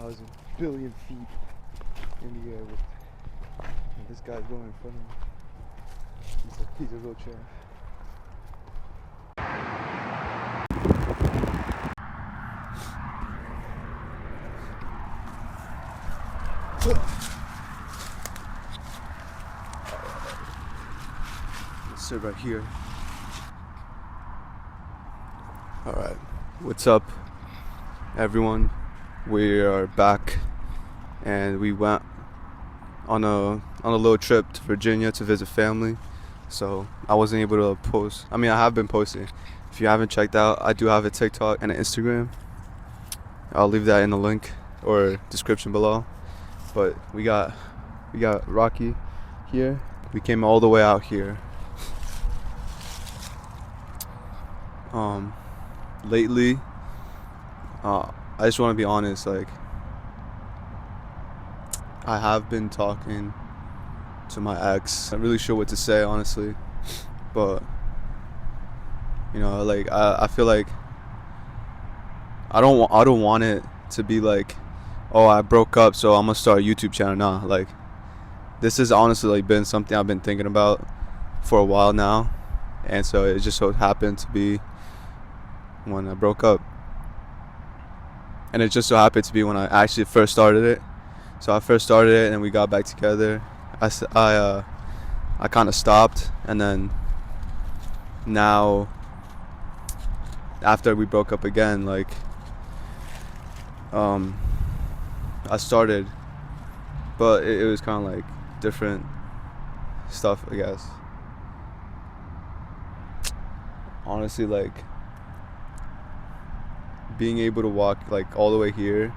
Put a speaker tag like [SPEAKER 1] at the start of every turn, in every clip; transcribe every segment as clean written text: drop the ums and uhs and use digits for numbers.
[SPEAKER 1] 1,000 billion feet in the air and this guy's going in front of me. He's a real champ. Let's sit right here. Alright, what's up everyone? We are back and we went on a little trip to Virginia to visit family. So I wasn't able to post. I have been posting. If you haven't checked out, I do have a TikTok and an Instagram. I'll leave that in the link or description below. But we got Rocky here. We came all the way out here. Lately, I just want to be honest, like, I have been talking to my ex. I'm not really sure what to say, honestly, but, you know, like, I feel like I don't want it to be like, oh, I broke up, so I'm gonna start a YouTube channel. Nah, like, this has honestly, like, been something I've been thinking about for a while now, and so it just so happened to be when I broke up. And it just so happened to be when I actually first started it. So I first started it and then we got back together. I kind of stopped, and then now after we broke up again, like, I started, but it was kind of like different stuff, I guess. Honestly, like, being able to walk like all the way here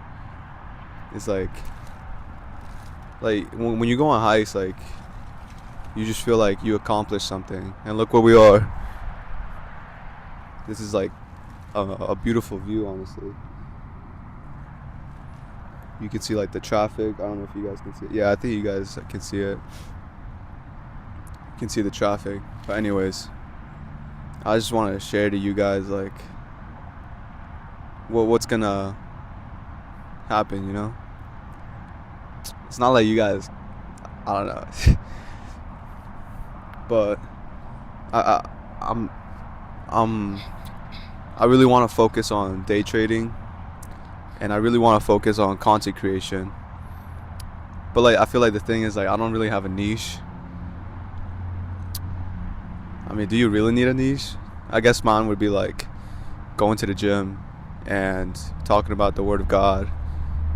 [SPEAKER 1] is like when you go on hikes, like, you just feel like you accomplished something. And look where we are. This is like a beautiful view, honestly. You can see like the traffic. I don't know if you guys can see it. Yeah, I think you guys can see it. You can see the traffic. But anyways, I just want to share to you guys, like, what's gonna happen, you know? It's not like you guys, I don't know. But I really want to focus on day trading, and I really want to focus on content creation. But like, I feel like the thing is, like, I don't really have a niche. Do you really need a niche? I guess mine would be like going to the gym and talking about the Word of God.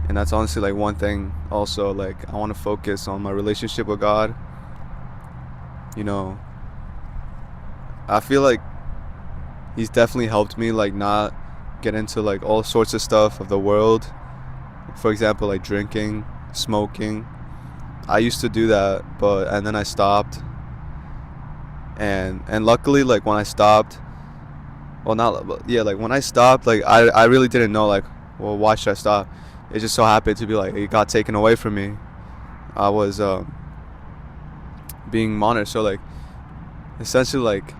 [SPEAKER 1] And that's honestly like one thing also. Like, I want to focus on my relationship with God. You know, I feel like He's definitely helped me, like, not get into like all sorts of stuff of the world. For example, like drinking, smoking. I used to do that, and then I stopped. And luckily, like, when I stopped, well, not, yeah, like, when I stopped, like, I really didn't know, like, well, why should I stop? It just so happened to be like it got taken away from me. I was being monitored, so like, essentially, like,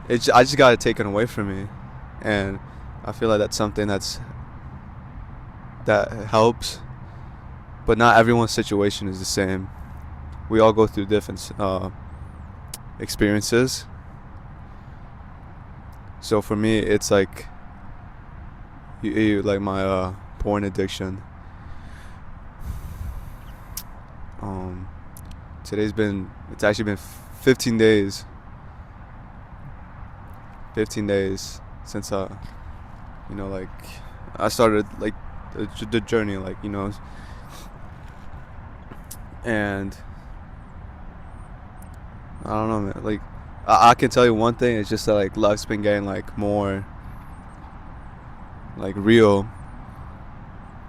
[SPEAKER 1] I just got it taken away from me. And I feel like that's something that helps, but not everyone's situation is the same. We all go through different experiences. So for me, it's like like my porn addiction. It's actually been 15 days. 15 days since you know, like, I started like the journey, like, you know. And I don't know, man. Like, I can tell you one thing. It's just that, like, life's been getting like more like real.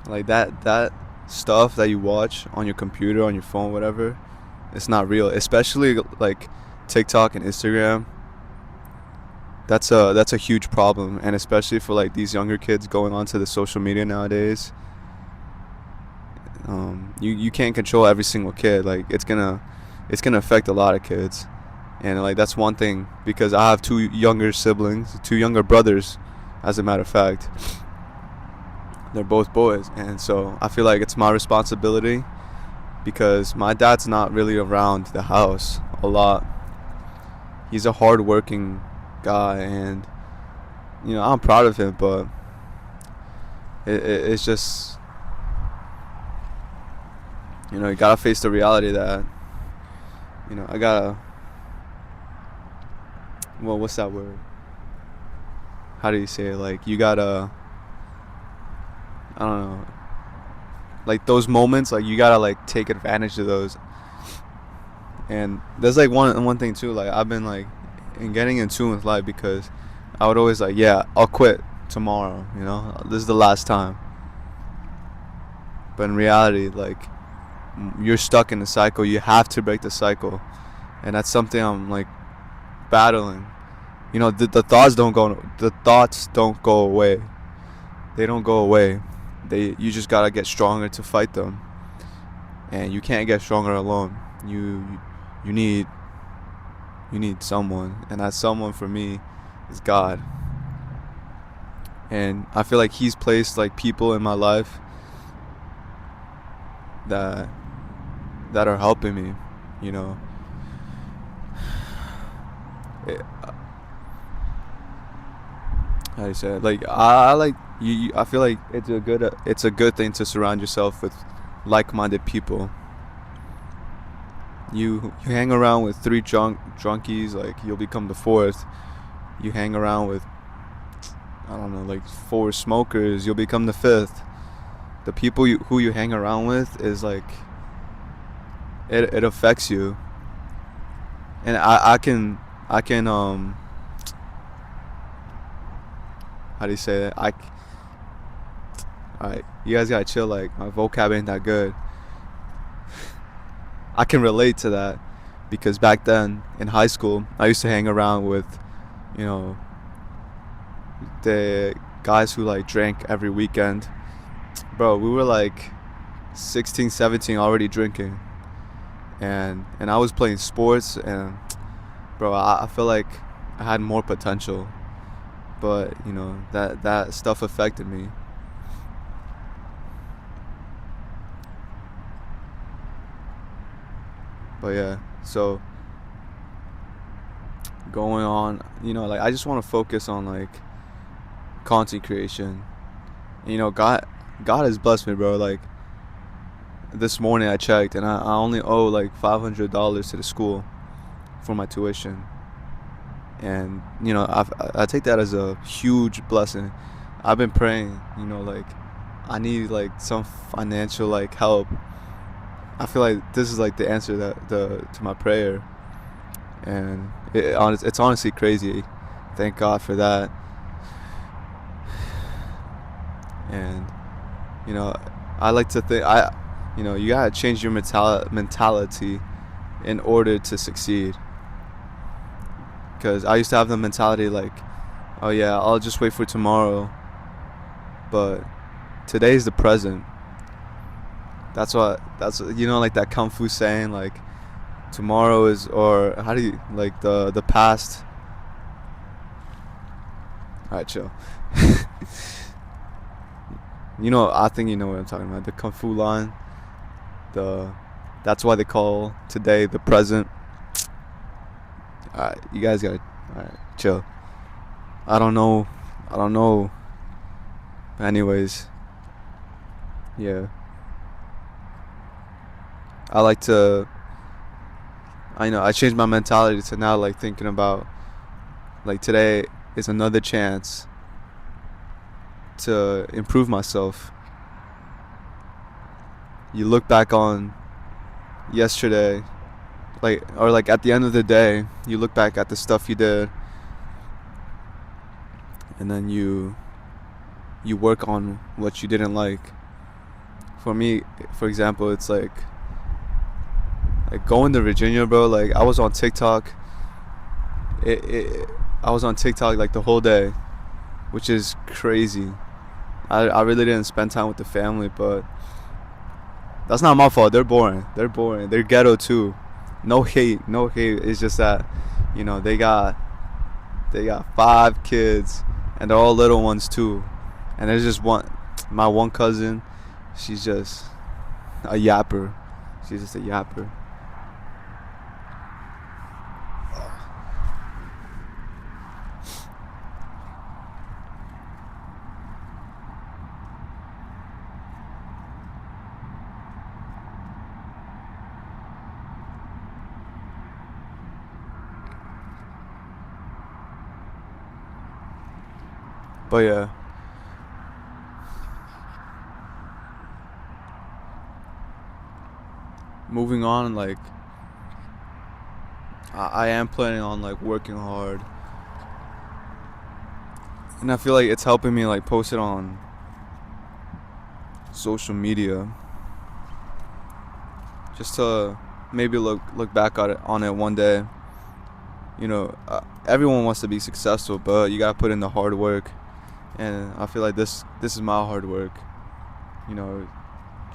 [SPEAKER 1] Like that stuff that you watch on your computer, on your phone, whatever, it's not real. Especially like TikTok and Instagram. That's a huge problem, and especially for like these younger kids going onto the social media nowadays. You can't control every single kid. Like, it's gonna affect a lot of kids. And like, that's one thing, because I have two younger brothers, as a matter of fact. They're both boys, and so I feel like it's my responsibility because my dad's not really around the house a lot. He's a hard-working guy, and I'm proud of him, but it's just you gotta face the reality that I gotta, well, what's that word? How do you say it? Like, you gotta, I don't know, like those moments, like you gotta like take advantage of those. And there's like one thing too, like I've been like in getting in tune with life, because I would always like, yeah, I'll quit tomorrow, this is the last time. But in reality, like, you're stuck in the cycle. You have to break the cycle, and that's something I'm like battling. The thoughts don't go away. They don't go away. You just gotta get stronger to fight them, and you can't get stronger alone. You need someone, and that someone for me is God. And I feel like He's placed like people in my life that are helping me. It, how do you say it? Like, I like you. I feel like it's a good thing to surround yourself with like-minded people. You hang around with three drunkies, like you'll become the fourth. You hang around with, I don't know, like four smokers, you'll become the fifth. The people who you hang around with is like, it affects you. And I can how do you say that? Alright, you guys gotta chill, like my vocab ain't that good. I can relate to that, because back then in high school I used to hang around with the guys who like drank every weekend. Bro, we were like 16, 17 already drinking, and I was playing sports, and bro, I feel like I had more potential, but that stuff affected me. But yeah, so going on, like I just want to focus on like content creation. God has blessed me, bro. Like, this morning I checked, and I only owe like $500 to the school for my tuition. And I take that as a huge blessing. I've been praying, like I need like some financial like help. I feel like this is like the answer to my prayer, and it's honestly crazy. Thank God for that. And I like to think you gotta change your mentality in order to succeed. Because I used to have the mentality like, oh yeah, I'll just wait for tomorrow. But today's the present. That's like that kung fu saying, like tomorrow is, or how do you, like the past. Alright, chill. I think you know what I'm talking about. The kung fu line. That's why they call today the present. Alright, you guys gotta, alright, chill. I don't know. But anyways, yeah. I changed my mentality to now like thinking about like today is another chance to improve myself. You look back on yesterday, or at the end of the day, you look back at the stuff you did, and then you work on what you didn't like. For me, for example, it's like going to Virginia, bro. Like, I was on TikTok. I was on TikTok like the whole day, which is crazy. I really didn't spend time with the family, but that's not my fault. They're boring. They're ghetto too. No hate. It's just that, they got 5 kids, and they're all little ones too. And there's just one. my one cousin, she's just a yapper. She's just a yapper. But yeah, moving on, like I am planning on like working hard, and I feel like it's helping me like post it on social media, just to maybe look back at it on it one day. You know, everyone wants to be successful, but you gotta put in the hard work, and I feel like this is my hard work. You know,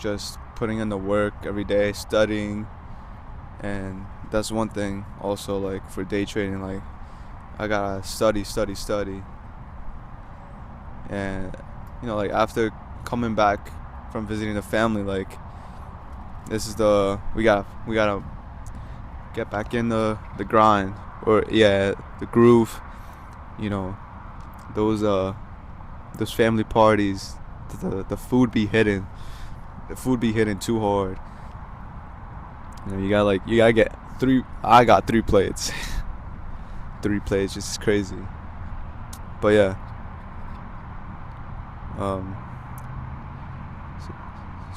[SPEAKER 1] just putting in the work every day, studying, and that's one thing. Also, like for day trading, like I gotta study, and you know, like after coming back from visiting the family, like this is the we gotta get back in the grind, or yeah, the groove. You know, those family parties, the food be hitting, too hard. You know, you gotta get three. I got 3 plates, 3 plates, just crazy. But yeah, um,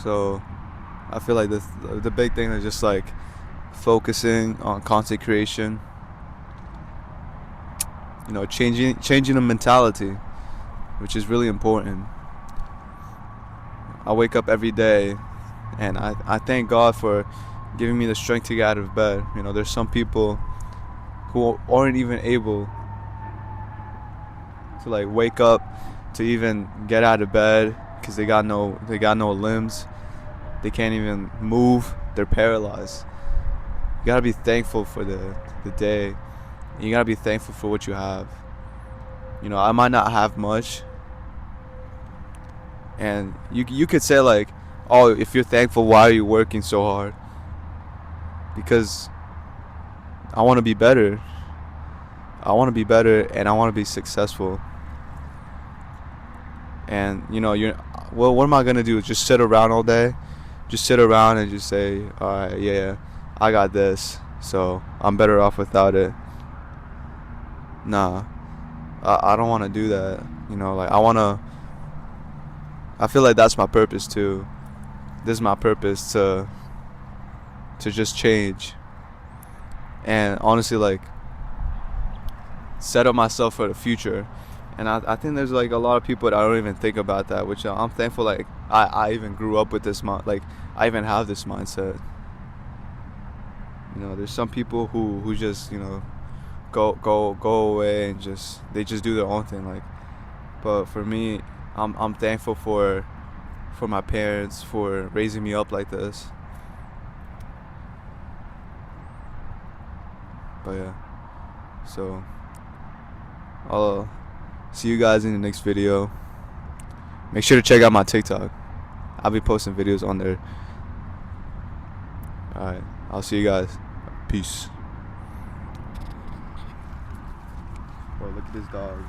[SPEAKER 1] so I feel like the big thing is just like focusing on content creation. You know, changing the mentality, which is really important. I wake up every day, and I thank God for giving me the strength to get out of bed. You know, there's some people who aren't even able to like wake up to even get out of bed because they got no limbs. They can't even move. They're paralyzed. You gotta be thankful for the day. You gotta be thankful for what you have. You know, I might not have much, and you could say like, oh, if you're thankful, why are you working so hard? Because I want to be better. I want to be better, and I want to be successful. And you know, well, what am I gonna do? Just sit around all day? Just sit around and just say, all right, yeah, I got this, so I'm better off without it. Nah, I don't want to do that. You know, like I feel like that's my purpose too. This is my purpose to just change, and honestly, like set up myself for the future. And I think there's like a lot of people that I don't even think about that, which I'm thankful. Like I even grew up with this like I even have this mindset. You know, there's some people who just, you know, go away and they just do their own thing. Like, but for me, I'm thankful for my parents for raising me up like this. But yeah, so I'll see you guys in the next video. Make sure to check out my TikTok. I'll be posting videos on there. Alright, I'll see you guys. Peace. Bro, look at this dog.